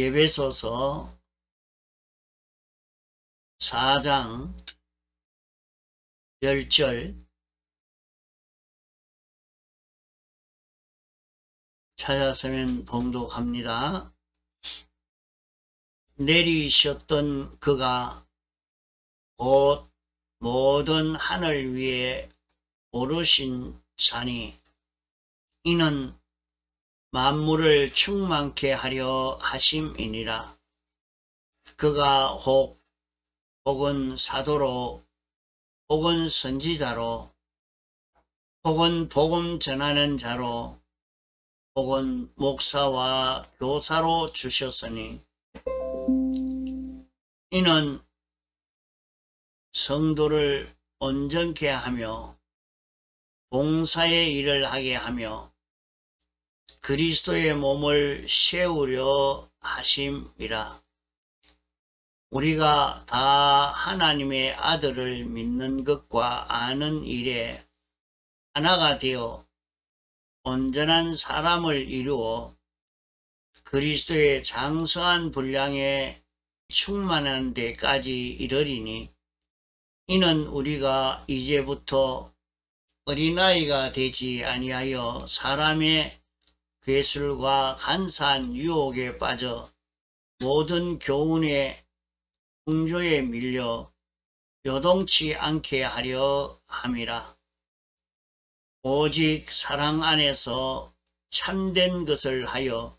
에베소서 4장 10절 찾았으면 봉독합니다. 내리셨던 그가 곧 모든 하늘 위에 오르신 자니 이는 만물을 충만케 하려 하심이니라. 그가 혹은 사도로 혹은 선지자로 혹은 복음 전하는 자로 혹은 목사와 교사로 주셨으니 이는 성도를 온전케 하며 봉사의 일을 하게 하며 그리스도의 몸을 세우려 하심이라. 우리가 다 하나님의 아들을 믿는 것과 아는 일에 하나가 되어 온전한 사람을 이루어 그리스도의 장성한 분량에 충만한 데까지 이르리니 이는 우리가 이제부터 어린아이가 되지 아니하여 사람의 괴술과 간사한 유혹에 빠져 모든 교훈의 풍조에 밀려 요동치 않게 하려 함이라. 오직 사랑 안에서 참된 것을 하여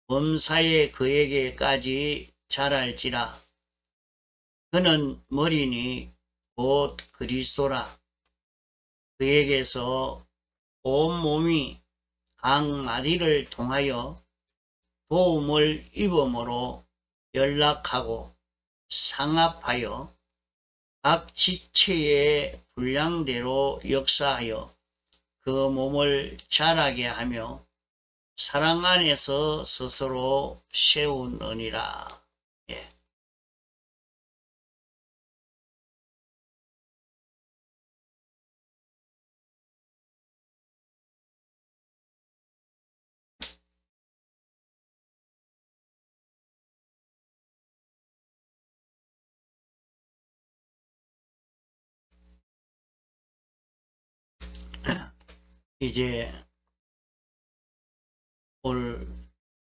범사에 그에게까지 자랄지라. 그는 머리니 곧 그리스도라. 그에게서 온몸이 각 마디를 통하여 도움을 입음으로 연락하고 상합하여 각 지체의 분량대로 역사하여 그 몸을 자라게 하며 사랑 안에서 스스로 세우느니라. 예. 이제 올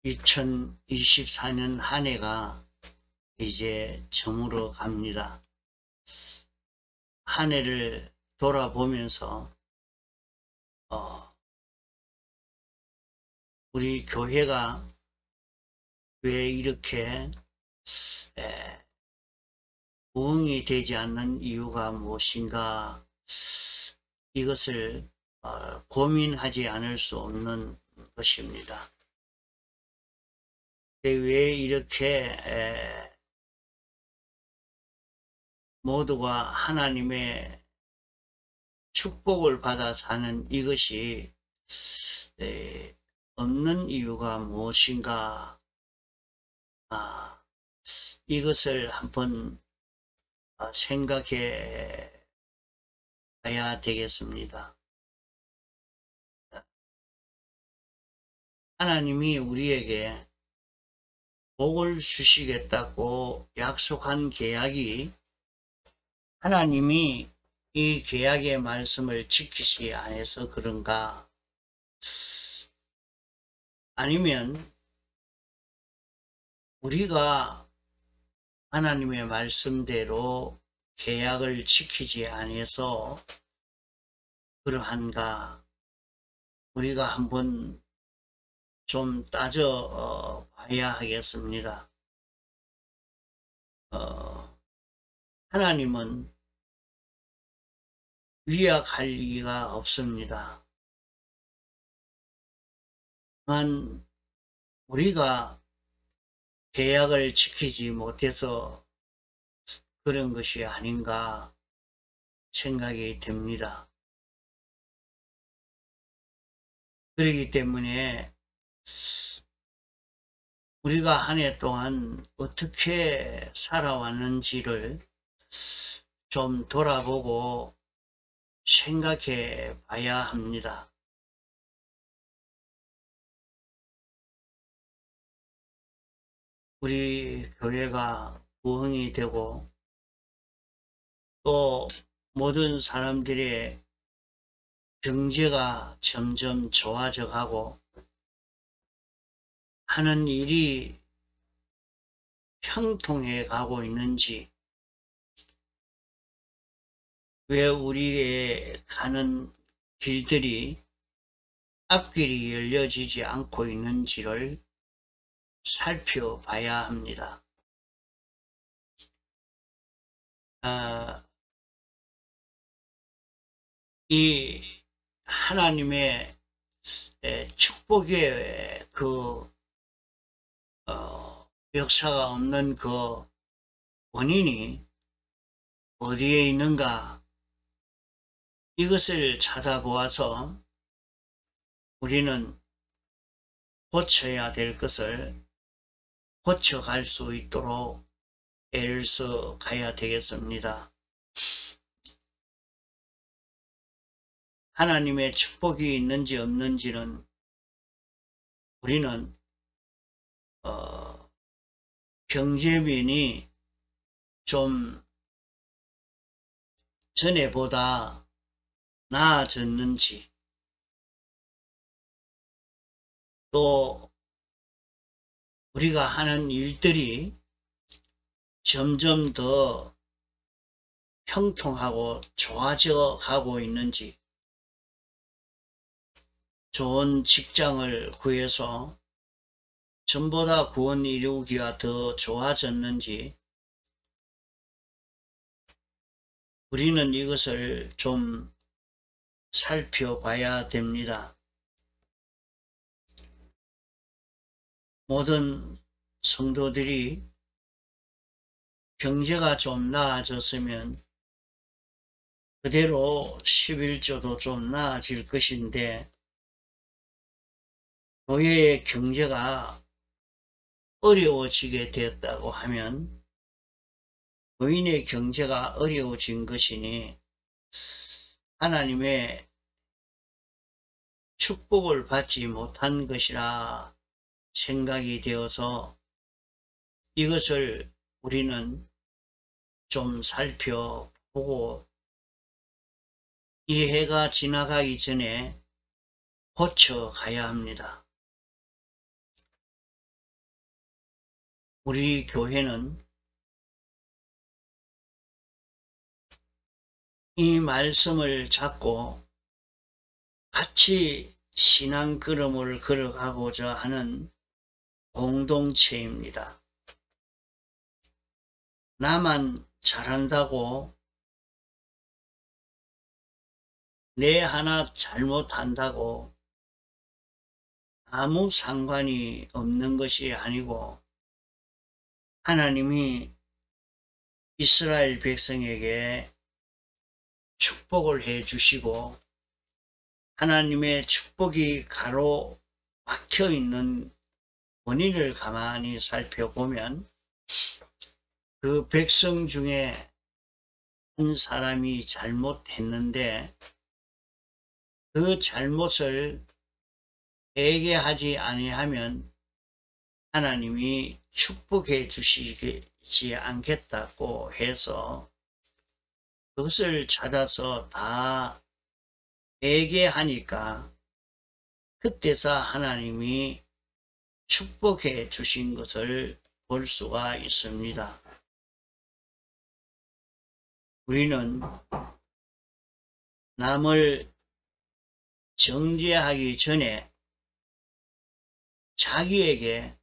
2024년 한 해가 이제 저물어 갑니다. 한 해를 돌아보면서 우리 교회가 왜 이렇게 부흥이 되지 않는 이유가 무엇인가, 이것을 고민하지 않을 수 없는 것입니다. 왜 이렇게 모두가 하나님의 축복을 받아 사는 이것이 없는 이유가 무엇인가, 이것을 한번 생각해 봐야 되겠습니다. 하나님이 우리에게 복을 주시겠다고 약속한 계약이, 하나님이 이 계약의 말씀을 지키지 않아서 그런가, 아니면 우리가 하나님의 말씀대로 계약을 지키지 않아서 그러한가, 우리가 한번 좀 따져 봐야 하겠습니다. 하나님은 위약할 리가 없습니다. 만 우리가 계약을 지키지 못해서 그런 것이 아닌가 생각이 됩니다. 그렇기 때문에 우리가 한 해 동안 어떻게 살아왔는지를 좀 돌아보고 생각해 봐야 합니다. 우리 교회가 부흥이 되고 또 모든 사람들의 경제가 점점 좋아져 가고 하는 일이 형통해 가고 있는지, 왜 우리의 가는 길들이 앞길이 열려지지 않고 있는지를 살펴봐야 합니다. 이 하나님의 축복의 그 역사가 없는 그 원인이 어디에 있는가, 이것을 찾아보아서 우리는 고쳐야 될 것을 고쳐갈 수 있도록 애를 써 가야 되겠습니다. 하나님의 축복이 있는지 없는지는 우리는 경제면이 좀 전에보다 나아졌는지, 또 우리가 하는 일들이 점점 더 형통하고 좋아져 가고 있는지, 좋은 직장을 구해서 전보다 구원 이루기가 더 좋아졌는지, 우리는 이것을 좀 살펴봐야 됩니다. 모든 성도들이 경제가 좀 나아졌으면 그대로 11조도 좀 나아질 것인데, 교회의 경제가 어려워지게 되었다고 하면 교인의 경제가 어려워진 것이니 하나님의 축복을 받지 못한 것이라 생각이 되어서 이것을 우리는 좀 살펴보고 이 해가 지나가기 전에 고쳐가야 합니다. 우리 교회는 이 말씀을 잡고 같이 신앙 걸음을 걸어가고자 하는 공동체입니다. 나만 잘한다고, 내 하나 잘못한다고 아무 상관이 없는 것이 아니고, 하나님이 이스라엘 백성에게 축복을 해 주시고 하나님의 축복이 가로막혀 있는 원인을 가만히 살펴보면 그 백성 중에 한 사람이 잘못했는데 그 잘못을 회개하지 아니하면 하나님이 축복해 주시지 않겠다고 해서 그것을 찾아서 다 회개하니까 그때서 하나님이 축복해 주신 것을 볼 수가 있습니다. 우리는 남을 정죄하기 전에 자기에게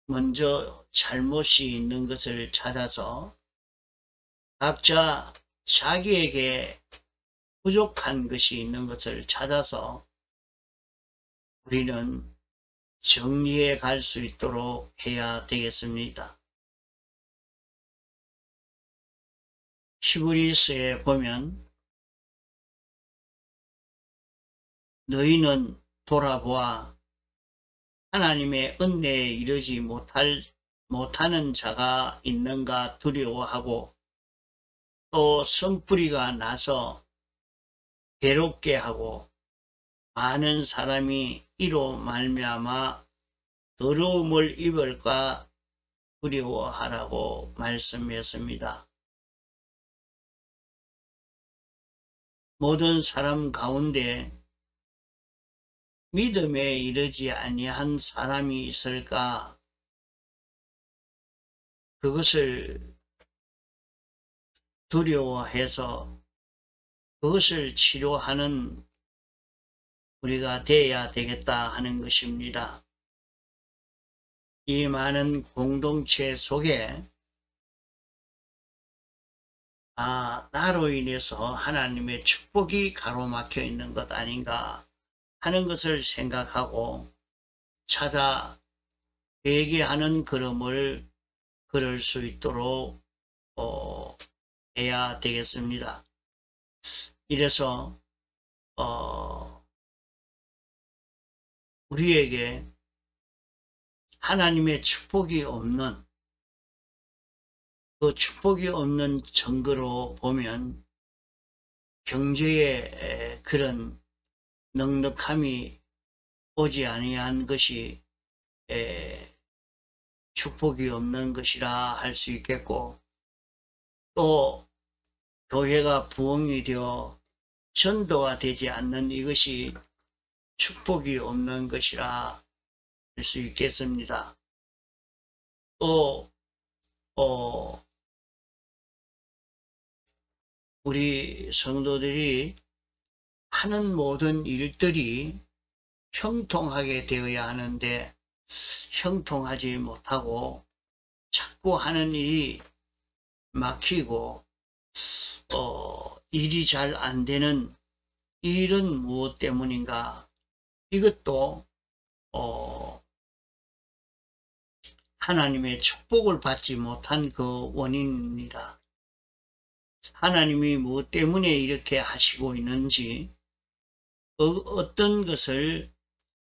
먼저 잘못이 있는 것을 찾아서 각자 자기에게 부족한 것이 있는 것을 찾아서 우리는 정리해 갈 수 있도록 해야 되겠습니다. 히브리서에 보면 너희는 돌아보아 하나님의 은혜에 이르지 못하는 자가 있는가 두려워하고 또 선뿌리가 나서 괴롭게 하고 많은 사람이 이로 말미암아 더러움을 입을까 두려워하라고 말씀했습니다. 모든 사람 가운데 믿음에 이르지 아니한 사람이 있을까? 그것을 두려워해서 그것을 치료하는 우리가 되어야 되겠다 하는 것입니다. 이 많은 공동체 속에 나로 인해서 하나님의 축복이 가로막혀 있는 것 아닌가 하는 것을 생각하고 찾아 회개하는 걸음을 걸을 수 있도록 해야 되겠습니다. 이래서 우리에게 하나님의 축복이 없는 그 축복이 없는 증거로 보면 경제에 그런 넉넉함이 오지 아니한 것이 축복이 없는 것이라 할 수 있겠고, 또 교회가 부흥이 되어 전도가 되지 않는 이것이 축복이 없는 것이라 할 수 있겠습니다. 또 우리 성도들이 하는 모든 일들이 형통하게 되어야 하는데 형통하지 못하고 자꾸 하는 일이 막히고 일이 잘 안 되는 일은 무엇 때문인가? 이것도 하나님의 축복을 받지 못한 그 원인입니다. 하나님이 무엇 때문에 이렇게 하시고 있는지, 어떤 것을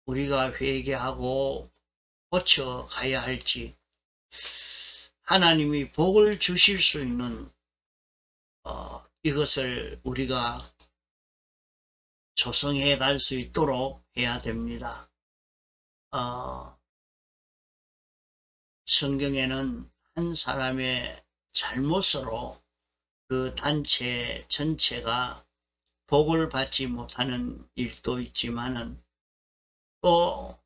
우리가 회개하고 고쳐가야 할지, 하나님이 복을 주실 수 있는 이것을 우리가 조성해 갈 수 있도록 해야 됩니다. 성경에는 한 사람의 잘못으로 그 단체 전체가 복을 받지 못하는 일도 있지만은 또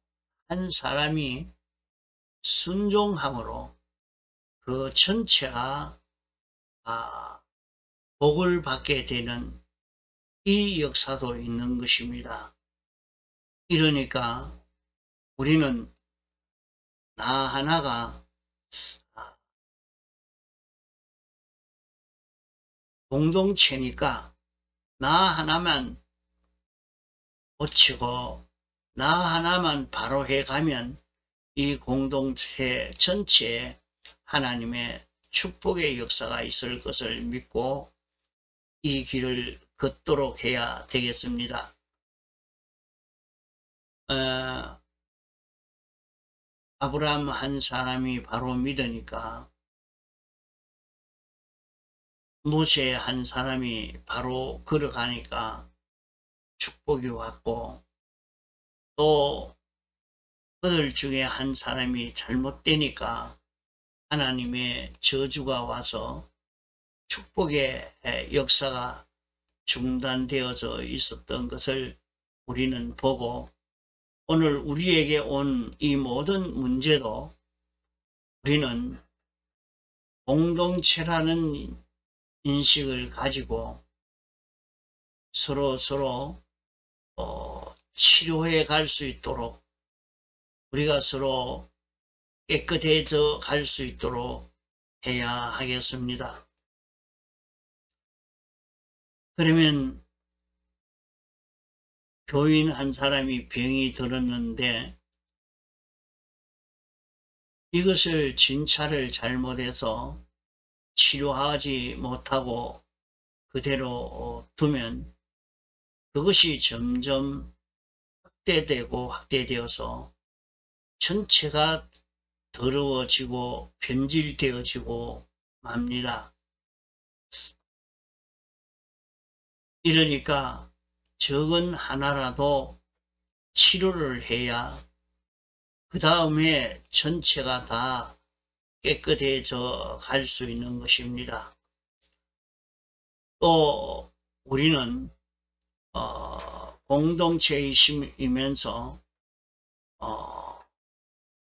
한 사람이 순종함으로 그 전체가 복을 받게 되는 이 역사도 있는 것입니다. 이러니까 우리는 나 하나가 공동체니까 나 하나만 고치고 나 하나만 바로 해가면 이 공동체 전체에 하나님의 축복의 역사가 있을 것을 믿고 이 길을 걷도록 해야 되겠습니다. 아브라함 한 사람이 바로 믿으니까 모세 한 사람이 바로 걸어가니까 축복이 왔고, 또 그들 중에 한 사람이 잘못되니까 하나님의 저주가 와서 축복의 역사가 중단되어져 있었던 것을 우리는 보고, 오늘 우리에게 온 이 모든 문제도 우리는 공동체라는 인식을 가지고 서로 치료해 갈 수 있도록, 우리가 서로 깨끗해져 갈 수 있도록 해야 하겠습니다. 그러면 교인 한 사람이 병이 들었는데 이것을 진찰을 잘못해서 치료하지 못하고 그대로 두면 그것이 점점 확대되어서 전체가 더러워지고 변질되어지고 맙니다. 이러니까 적은 하나라도 치료를 해야 그 다음에 전체가 다 깨끗해져 갈 수 있는 것입니다. 또 우리는 공동체이면서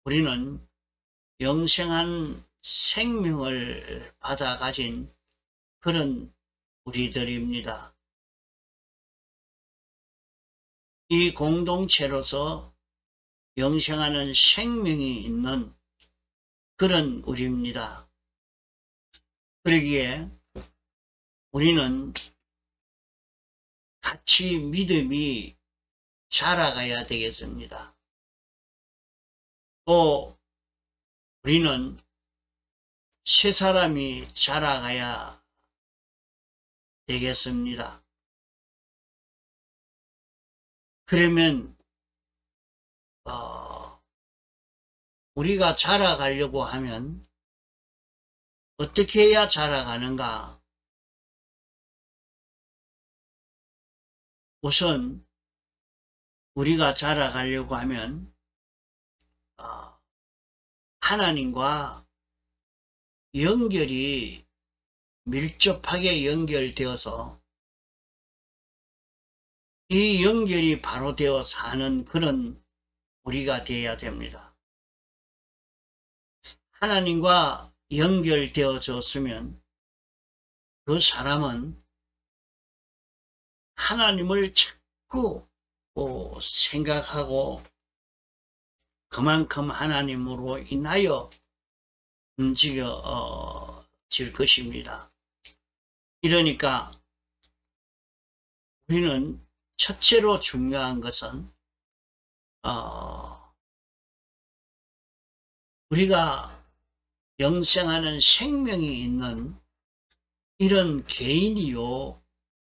우리는 영생한 생명을 받아 가진 그런 우리들입니다. 이 공동체로서 영생하는 생명이 있는 그런 우리입니다. 그러기에 우리는 같이 믿음이 자라가야 되겠습니다. 또 우리는 새 사람이 자라가야 되겠습니다. 그러면 우리가 자라가려고 하면 어떻게 해야 자라가는가? 우선 우리가 자라가려고 하면 하나님과 연결이 밀접하게 연결되어서 이 연결이 바로 되어 사는 그런 우리가 되어야 됩니다. 하나님과 연결되어졌으면 그 사람은 하나님을 자꾸 생각하고 그만큼 하나님으로 인하여 움직여질 것입니다. 이러니까 우리는 첫째로 중요한 것은 우리가 영생하는 생명이 있는 이런 개인이요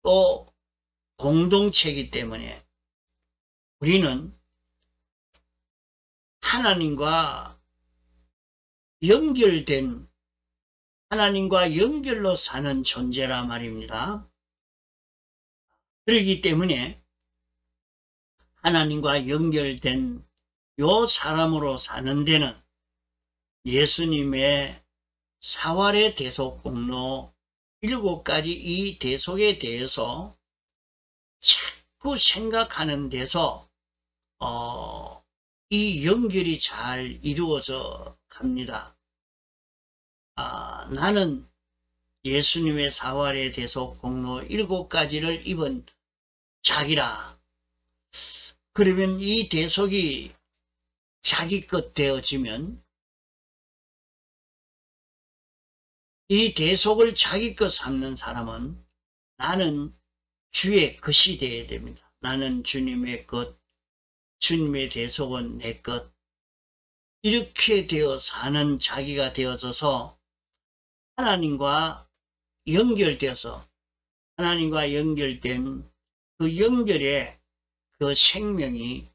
또 공동체이기 때문에 우리는 하나님과 연결된 하나님과 연결로 사는 존재라 말입니다. 그렇기 때문에 하나님과 연결된 요 사람으로 사는 데는 예수님의 사활의 대속 공로 7가지 이 대속에 대해서 자꾸 생각하는 데서 이 연결이 잘 이루어져 갑니다. 나는 예수님의 사활의 대속 공로 7가지를 입은 자기라. 그러면 이 대속이 자기 것 되어지면 이 대속을 자기 것 삼는 사람은 나는 주의 것이 되어야 됩니다. 나는 주님의 것, 주님의 대속은 내 것. 이렇게 되어 사는 자기가 되어져서 하나님과 연결되어서 하나님과 연결된 그 연결에 그 생명이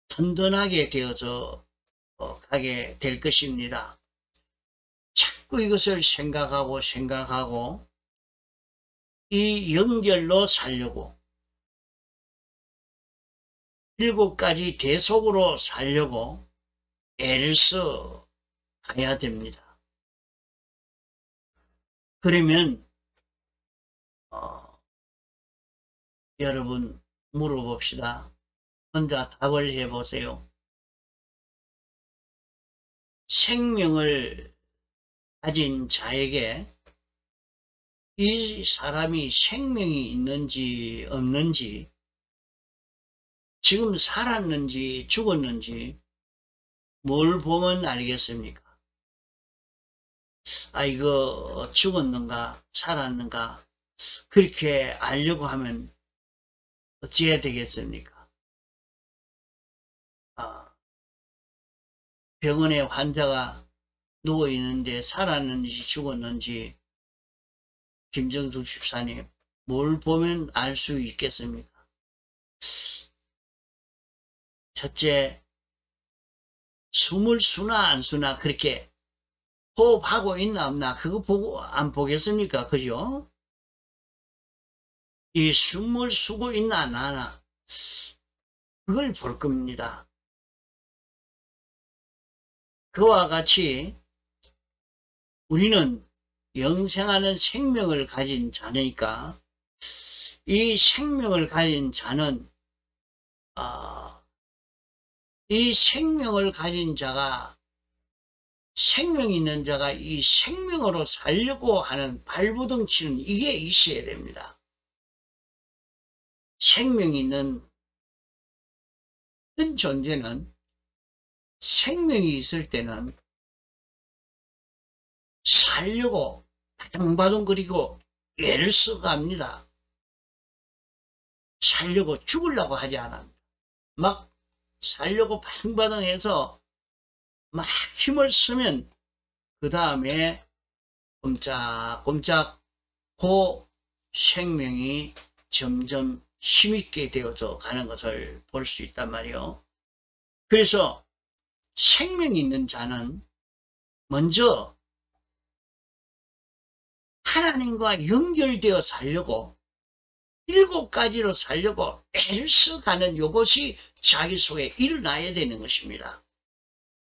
든든하게 되어져 가게 될 것입니다. 자꾸 이것을 생각하고 이 연결로 살려고 7가지 대속으로 살려고 애를 써 가야 됩니다. 그러면 여러분 물어봅시다. 혼자 답을 해보세요. 생명을 가진 자에게 이 사람이 생명이 있는지 없는지, 지금 살았는지 죽었는지 뭘 보면 알겠습니까? 이거 죽었는가 살았는가 그렇게 알려고 하면 어찌해야 되겠습니까? 병원에 환자가 누워있는데 살았는지 죽었는지 김정숙 집사님 뭘 보면 알 수 있겠습니까? 첫째, 숨을 쉬나 안 쉬나 그렇게 호흡하고 있나 없나 그거 보고 안 보겠습니까? 그죠? 이 숨을 쉬고 있나 안 하나 그걸 볼 겁니다. 그와 같이 우리는 영생하는 생명을 가진 자니까 이 생명을 가진 자는 이 생명을 가진 자가 생명 있는 자가 이 생명으로 살려고 하는 발부둥치는 이게 있어야 됩니다. 생명 있는 큰 존재는 생명이 있을 때는 살려고 바둥바둥거리고 애를 써갑니다. 살려고 죽으려고 하지 않아. 막 살려고 바둥바둥해서 막 힘을 쓰면 그 다음에 꼼짝꼼짝 그 생명이 점점 힘있게 되어져 가는 것을 볼 수 있단 말이에요. 그래서 생명 있는 자는 먼저 하나님과 연결되어 살려고 7가지로 살려고 애를 써가는 이것이 자기 속에 일어나야 되는 것입니다.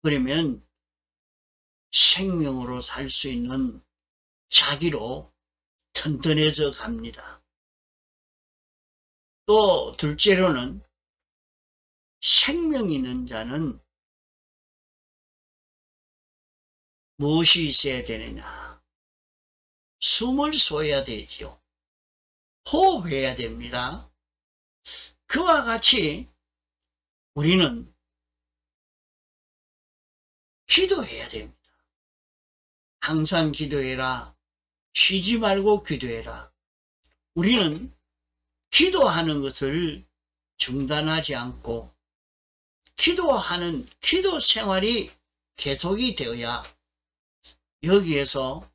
그러면 생명으로 살 수 있는 자기로 튼튼해져 갑니다. 또 둘째로는 생명 있는 자는 무엇이 있어야 되느냐? 숨을 쉬어야 되지요. 호흡해야 됩니다. 그와 같이 우리는 기도해야 됩니다. 항상 기도해라. 쉬지 말고 기도해라. 우리는 기도하는 것을 중단하지 않고 기도하는 기도 생활이 계속이 되어야 여기에서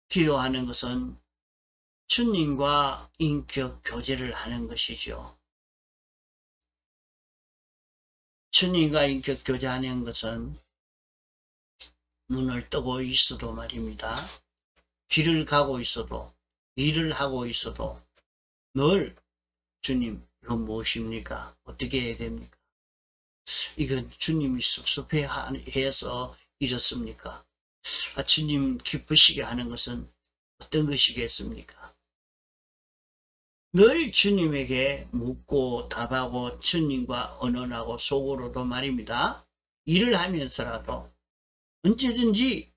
기도하는 것은 주님과 인격 교제를 하는 것이죠. 주님과 인격 교제하는 것은 눈을 뜨고 있어도 말입니다. 길을 가고 있어도 일을 하고 있어도 늘 주님 이거 무엇입니까? 어떻게 해야 됩니까? 이건 주님이 섭섭해해서 이렇습니까? 주님 기쁘시게 하는 것은 어떤 것이겠습니까? 늘 주님에게 묻고 답하고 주님과 언언하고 속으로도 말입니다. 일을 하면서라도 언제든지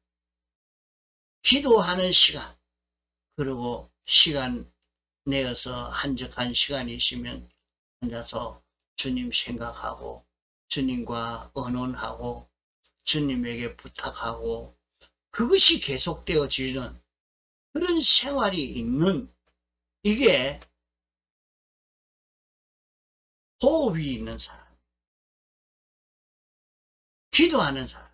기도하는 시간, 그리고 시간 내어서 한적한 시간이 있으면 앉아서 주님 생각하고 주님과 언언하고 주님에게 부탁하고 그것이 계속되어지는 그런 생활이 있는 이게 호흡이 있는 사람, 기도하는 사람.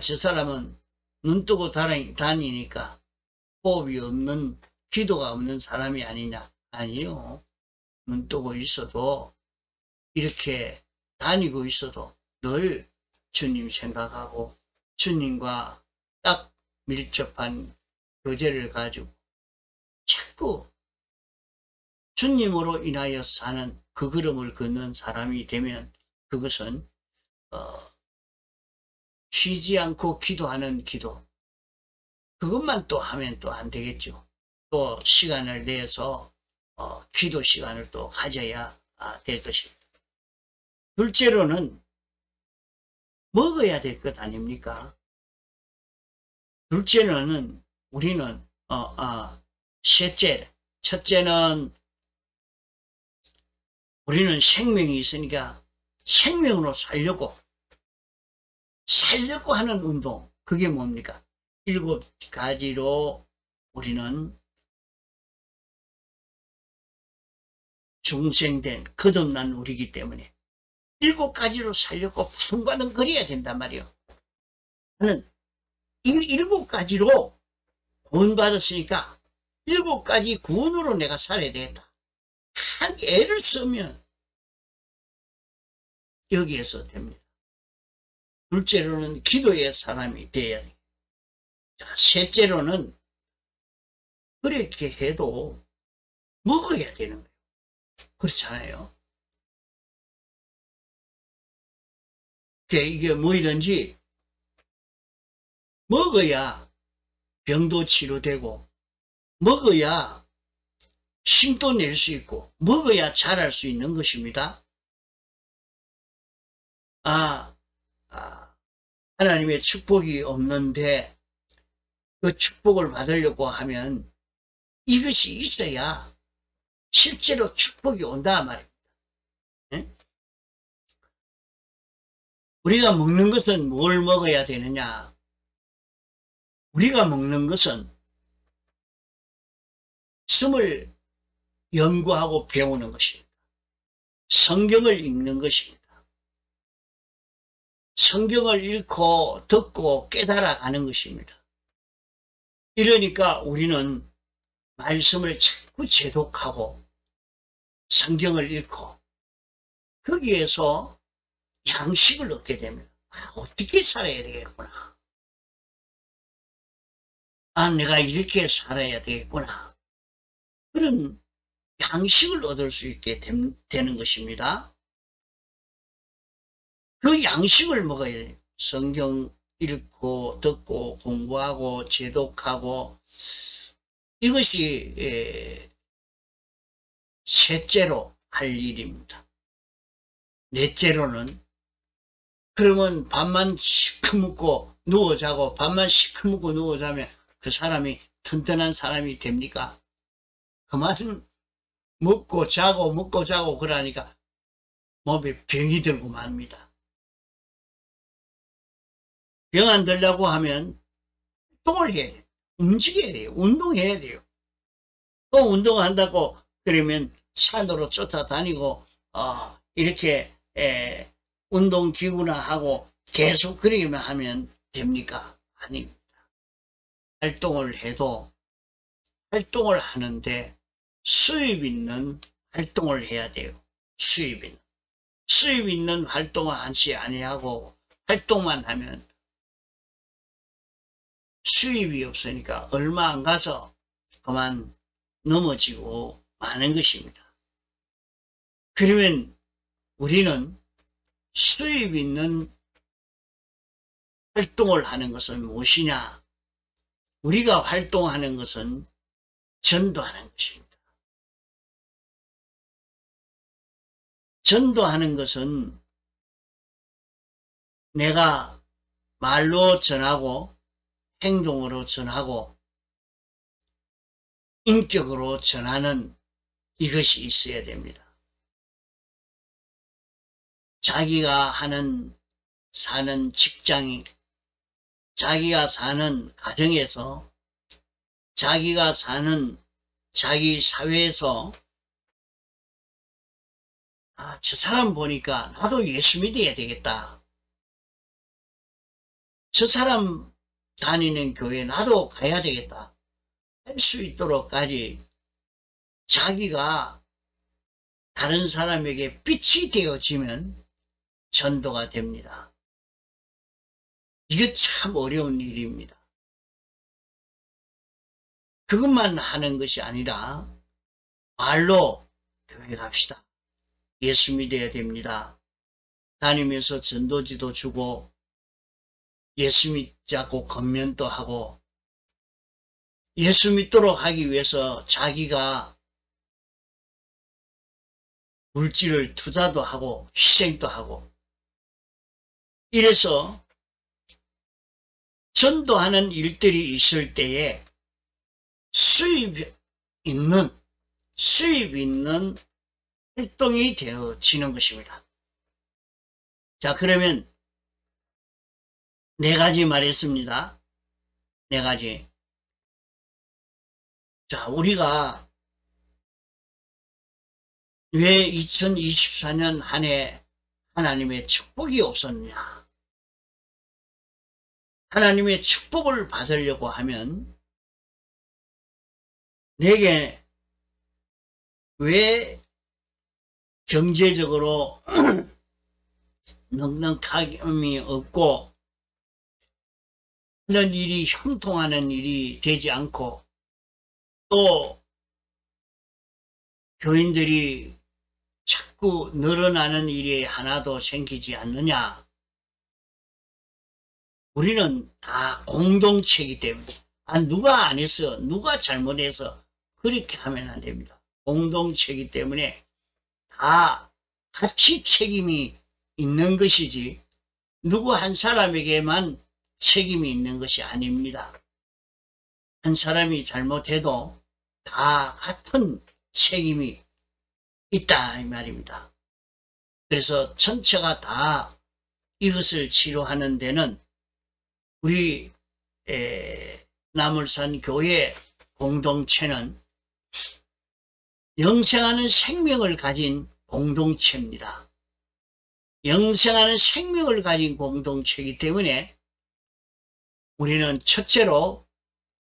저 사람은 눈 뜨고 다니니까 호흡이 없는, 기도가 없는 사람이 아니냐? 아니요. 눈 뜨고 있어도 이렇게 다니고 있어도 늘 주님 생각하고 주님과 딱 밀접한 교제를 가지고 자꾸 주님으로 인하여 사는 그 걸음을 걷는 사람이 되면 그것은 쉬지 않고 기도하는 기도, 그것만 또 하면 또 안 되겠죠. 또 시간을 내서 기도 시간을 또 가져야 될 것입니다. 둘째로는 먹어야 될 것 아닙니까? 둘째로는 우리는 첫째는 우리는 생명이 있으니까 생명으로 살려고 하는 운동, 그게 뭡니까? 7가지로 우리는 중생된 거듭난 우리이기 때문에 7가지로 살려고 바둥바둥거려야 된단 말이에요. 나는 이 7가지로 구원받았으니까 7가지 구원으로 내가 살아야 되겠다. 한 애를 쓰면 여기에서 됩니다. 둘째로는 기도의 사람이 돼야 돼요. 셋째로는 그렇게 해도 먹어야 되는 거예요. 그렇잖아요. 이게 뭐이든지 먹어야 병도 치료되고, 먹어야 힘도 낼 수 있고, 먹어야 자랄 수 있는 것입니다. 하나님의 축복이 없는데 그 축복을 받으려고 하면 이것이 있어야 실제로 축복이 온다 말입니다. 네? 우리가 먹는 것은 뭘 먹어야 되느냐? 우리가 먹는 것은 말씀을 연구하고 배우는 것입니다. 성경을 읽는 것입니다. 성경을 읽고 듣고 깨달아가는 것입니다. 이러니까 우리는 말씀을 자꾸 제독하고 성경을 읽고 거기에서 양식을 얻게 됩니다. 어떻게 살아야 되겠구나. 내가 이렇게 살아야 되겠구나. 그런 양식을 얻을 수 있게 되는 것입니다. 그 양식을 먹어야 돼요. 성경 읽고 듣고 공부하고 제독하고, 이것이 셋째로 할 일입니다. 넷째로는, 그러면 밥만 시커멓고 누워 자고, 밥만 시커멓고 누워 자면 그 사람이 튼튼한 사람이 됩니까? 그만 먹고 자고 그러니까 몸에 병이 들고 맙니다. 병 안 들려고 하면 운동을 해야 돼요. 움직여야 돼요. 운동해야 돼요. 또 운동한다고 그러면 산으로 쫓아다니고 이렇게 운동기구나 하고 계속 그러기만 하면 됩니까? 아닙니다. 활동을 해도 활동을 하는데 수입 있는 활동을 해야 돼요. 수입 있는 활동을 하지 아니하고 활동만 하면 수입이 없으니까 얼마 안 가서 그만 넘어지고 마는 것입니다. 그러면 우리는 수입 있는 활동을 하는 것은 무엇이냐? 우리가 활동하는 것은 전도하는 것입니다. 전도하는 것은 내가 말로 전하고 행동으로 전하고 인격으로 전하는 이것이 있어야 됩니다. 자기가 사는 직장이, 자기가 사는 가정에서, 자기가 사는 자기 사회에서 저 사람 보니까 나도 예수 믿어야 되겠다. 저 사람 다니는 교회 나도 가야 되겠다. 할 수 있도록까지 자기가 다른 사람에게 빛이 되어지면 전도가 됩니다. 이게 참 어려운 일입니다. 그것만 하는 것이 아니라 말로 교회 갑시다. 예수 믿어야 됩니다. 다니면서 전도지도 주고 예수 믿자고 권면도 하고, 예수 믿도록 하기 위해서 자기가 물질을 투자도 하고 희생도 하고, 이래서 전도하는 일들이 있을 때에 수입 있는 활동이 되어지는 것입니다. 자, 그러면 네 가지 말했습니다. 네 가지. 자, 우리가 왜 2024년 한 해 하나님의 축복이 없었냐? 하나님의 축복을 받으려고 하면 내게 왜 경제적으로 넉넉함이 없고 하는 일이 형통하는 일이 되지 않고, 또 교인들이 자꾸 늘어나는 일이 하나도 생기지 않느냐? 우리는 다 공동체이기 때문에 누가 안 했어, 누가 잘못해서 그렇게 하면 안 됩니다. 공동체이기 때문에 다 같이 책임이 있는 것이지 누구 한 사람에게만 책임이 있는 것이 아닙니다. 한 사람이 잘못해도 다 같은 책임이 있다 이 말입니다. 그래서 전체가 다 이것을 치료하는 데는 우리 남울산 교회 공동체는 영생하는 생명을 가진 공동체입니다. 영생하는 생명을 가진 공동체이기 때문에 우리는 첫째로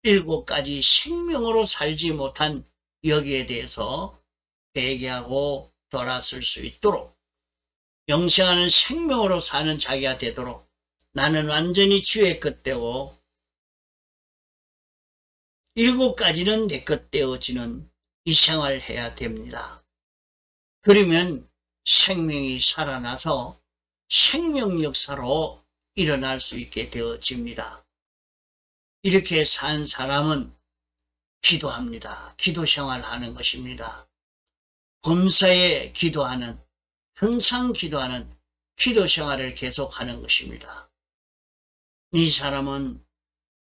7가지 생명으로 살지 못한 여기에 대해서 회개하고 돌아설 수 있도록 영생하는 생명으로 사는 자기가 되도록 나는 완전히 주의 것 되고 7가지는 내 것 되어지는 이 생활을 해야 됩니다. 그러면 생명이 살아나서 생명 역사로 일어날 수 있게 되어집니다. 이렇게 산 사람은 기도합니다. 기도 생활하는 것입니다. 범사에 기도하는, 항상 기도하는 기도 생활을 계속하는 것입니다. 이 사람은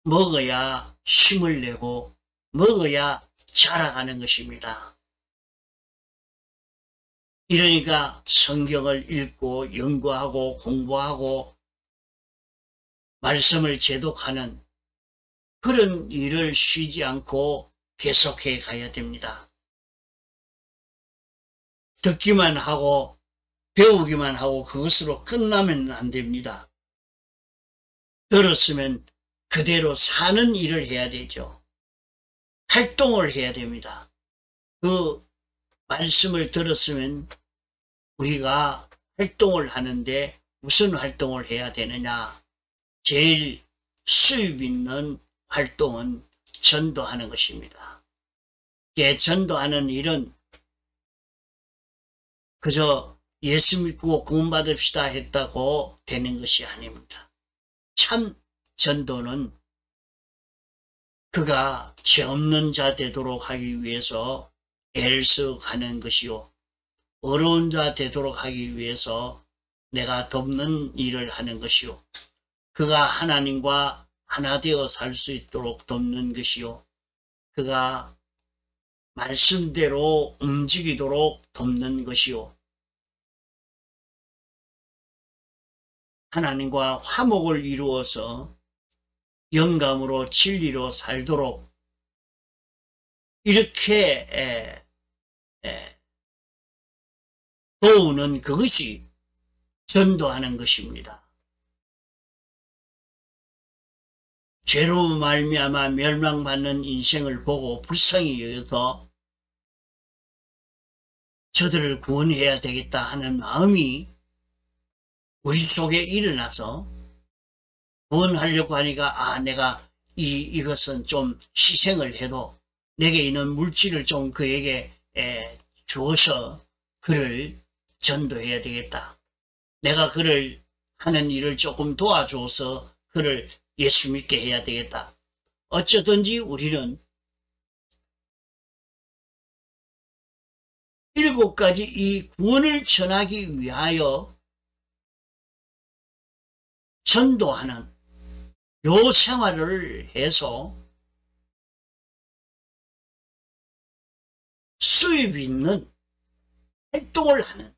먹어야 힘을 내고 먹어야 자라가는 것입니다. 이러니까 성경을 읽고 연구하고 공부하고 말씀을 제독하는 그런 일을 쉬지 않고 계속해 가야 됩니다. 듣기만 하고 배우기만 하고 그것으로 끝나면 안 됩니다. 들었으면 그대로 사는 일을 해야 되죠. 활동을 해야 됩니다. 그 말씀을 들었으면 우리가 활동을 하는데 무슨 활동을 해야 되느냐. 제일 수입 있는 활동은 전도하는 것입니다. 전도하는 일은 그저 예수 믿고 구원받읍시다 했다고 되는 것이 아닙니다. 참 전도는 그가 죄 없는 자 되도록 하기 위해서 애를 써 가는 것이요. 어려운 자 되도록 하기 위해서 내가 돕는 일을 하는 것이요. 그가 하나님과 하나 되어 살 수 있도록 돕는 것이요. 그가 말씀대로 움직이도록 돕는 것이요. 하나님과 화목을 이루어서 영감으로 진리로 살도록 이렇게 도우는 그것이 전도하는 것입니다. 죄로 말미암아 멸망받는 인생을 보고 불쌍히 여겨서 저들을 구원해야 되겠다 하는 마음이 우리 속에 일어나서 구원하려고 하니까 내가 이것은 좀 희생을 해도 내게 있는 물질을 좀 그에게 주어서 그를 전도해야 되겠다. 내가 그를 하는 일을 조금 도와줘서 그를 예수 믿게 해야 되겠다. 어쩌든지 우리는 7가지 이 구원을 전하기 위하여 전도하는 요 생활을 해서 수입 있는 활동을 하는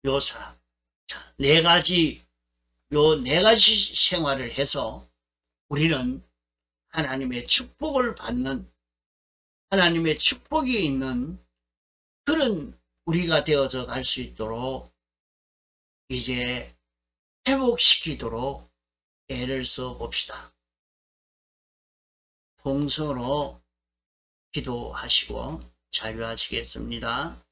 요 사람. 자, 4가지, 요 4가지 생활을 해서 우리는 하나님의 축복을 받는, 하나님의 축복이 있는 그런 우리가 되어서 갈 수 있도록 이제 회복시키도록 애를 써 봅시다. 통성으로 기도하시고 자유하시겠습니다.